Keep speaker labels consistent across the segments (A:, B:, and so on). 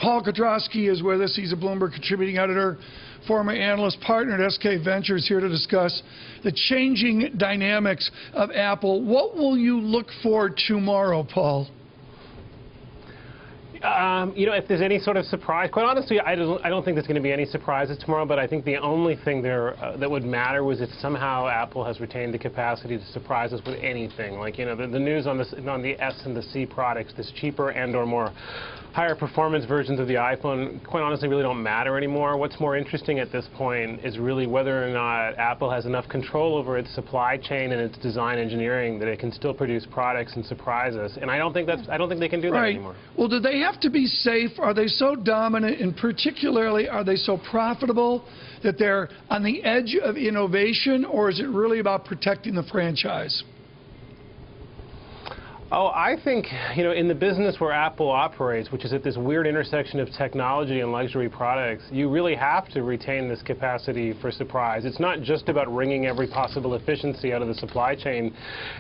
A: Paul Kodrowski is with us. He's a Bloomberg contributing editor, former analyst partner at SK Ventures, here to discuss the changing dynamics of Apple. What will you look for tomorrow, Paul?
B: You know, if there's any sort of surprise, quite honestly, I don't think there's going to be any surprises tomorrow, but I think the only thing there that would matter was if somehow Apple has retained the capacity to surprise us with anything. Like, you know, the news on the S and the C products, this cheaper and or more higher performance versions of the iPhone, quite honestly, really don't matter anymore. What's more interesting at this point is really whether or not Apple has enough control over its supply chain and its design engineering that it can still produce products and surprise us. And I don't think they can do that anymore.
A: Well, do they have to be safe? Are they so dominant, and particularly are they so profitable that they're on the edge of innovation, or is it really about protecting the franchise?
B: Oh, I think, you know, in the business where Apple operates, which is at this weird intersection of technology and luxury products, you really have to retain this capacity for surprise. It's not just about wringing every possible efficiency out of the supply chain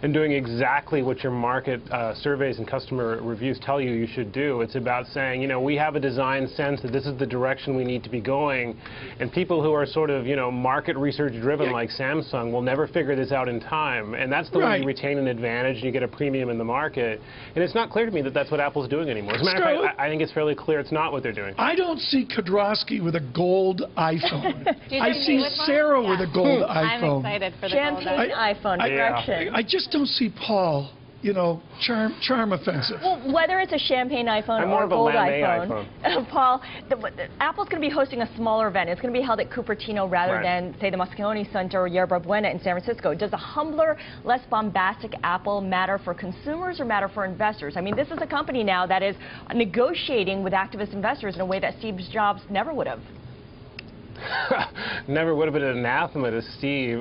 B: and doing exactly what your market surveys and customer reviews tell you you should do. It's about saying, you know, we have a design sense that this is the direction we need to be going, and people who are sort of, you know, market research driven like Samsung will never figure this out in time, and that's the way you retain an advantage and you get a premium in the market. And it's not clear to me that that's what Apple's doing anymore. As a matter of fact, I think it's fairly clear it's not what they're doing.
A: I don't see Kodrowski with a gold iPhone. I see Sarah with a gold iPhone.
C: I'm excited for the champagne iPhone direction.
A: I just don't see Paul, you know, charm offensive.
C: Well, whether it's a champagne iPhone or a gold iPhone, Paul, Apple's going to be hosting a smaller event. It's going to be held at Cupertino rather than, say, the Moscone Center or Yerba Buena in San Francisco. Does a humbler, less bombastic Apple matter for consumers or matter for investors? I mean, this is a company now that is negotiating with activist investors in a way that Steve Jobs never would have.
B: Never would have been an anathema to Steve.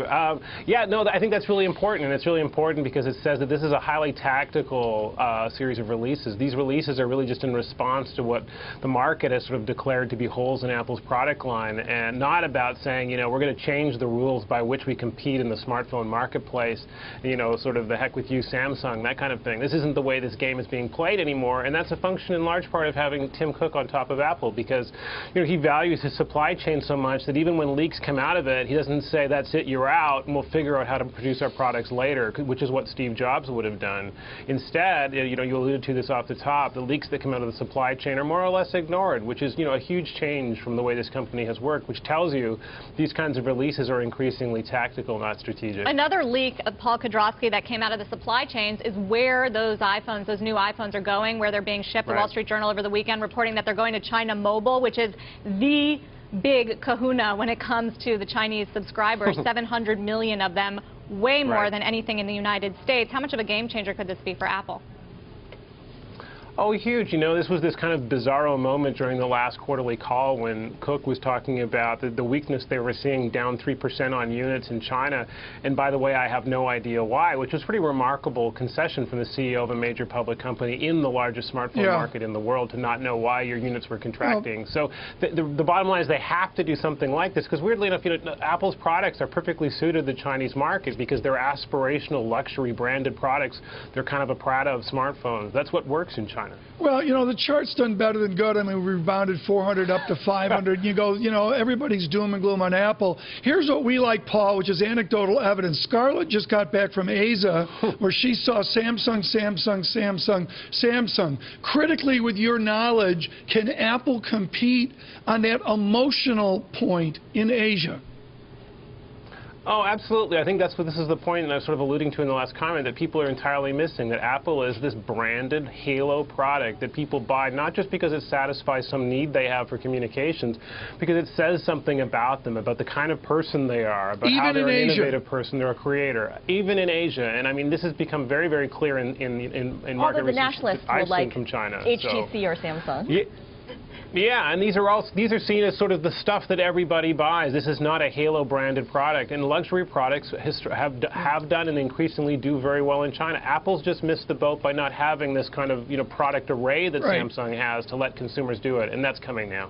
B: Yeah, no, I think that's really important, and it's really important because it says that this is a highly tactical series of releases. These releases are really just in response to what the market has sort of declared to be holes in Apple's product line, and not about saying, you know, we're going to change the rules by which we compete in the smartphone marketplace, you know, sort of the heck with you, Samsung, that kind of thing. This isn't the way this game is being played anymore, and that's a function in large part of having Tim Cook on top of Apple, because, you know, he values his supply chain so much that even when leaks come out of it, he doesn't say, that's it, you're out, and we'll figure out how to produce our products later, which is what Steve Jobs would have done. Instead, you know, you alluded to this off the top, the leaks that come out of the supply chain are more or less ignored, which is, you know, a huge change from the way this company has worked, which tells you these kinds of releases are increasingly tactical, not strategic.
D: Another leak of Paul Kodrowski that came out of the supply chains is where those iPhones, those new iPhones are going, where they're being shipped. The Wall Street Journal over the weekend reporting that they're going to China Mobile, which is the big kahuna when it comes to the Chinese subscribers, 700 million of them, way more than anything in the United States. How much of a game changer could this be for Apple?
B: Oh, huge. You know, this was this kind of bizarro moment during the last quarterly call when Cook was talking about the weakness they were seeing, down 3% on units in China. And by the way, I have no idea why, which was a pretty remarkable concession from the CEO of a major public company in the largest smartphone market in the world to not know why your units were contracting. So the bottom line is they have to do something like this, because weirdly enough, you know, Apple's products are perfectly suited to the Chinese market because they're aspirational luxury branded products. They're kind of a Prada of smartphones. That's what works in China.
A: Well, you know, the chart's done better than good. I mean, we rebounded 400 up to 500. And you go, you know, everybody's doom and gloom on Apple. Here's what we like, Paul, which is anecdotal evidence. Scarlett just got back from Asia, where she saw Samsung. Critically, with your knowledge, can Apple compete on that emotional point in Asia?
B: Oh, absolutely. I think this is the point that I was sort of alluding to in the last comment, that people are entirely missing, that Apple is this branded halo product that people buy not just because it satisfies some need they have for communications, because it says something about them, about the kind of person they are, about how they're an innovative person, they're a creator, even in Asia. And I mean, this has become very, very clear in market research that I've seen from China.
C: HTC or Samsung.
B: Yeah, and these are seen as sort of the stuff that everybody buys. This is not a Halo branded product, and luxury products have done and increasingly do very well in China. Apple's just missed the boat by not having this kind of, you know, product array that Samsung has to let consumers do it, and that's coming now.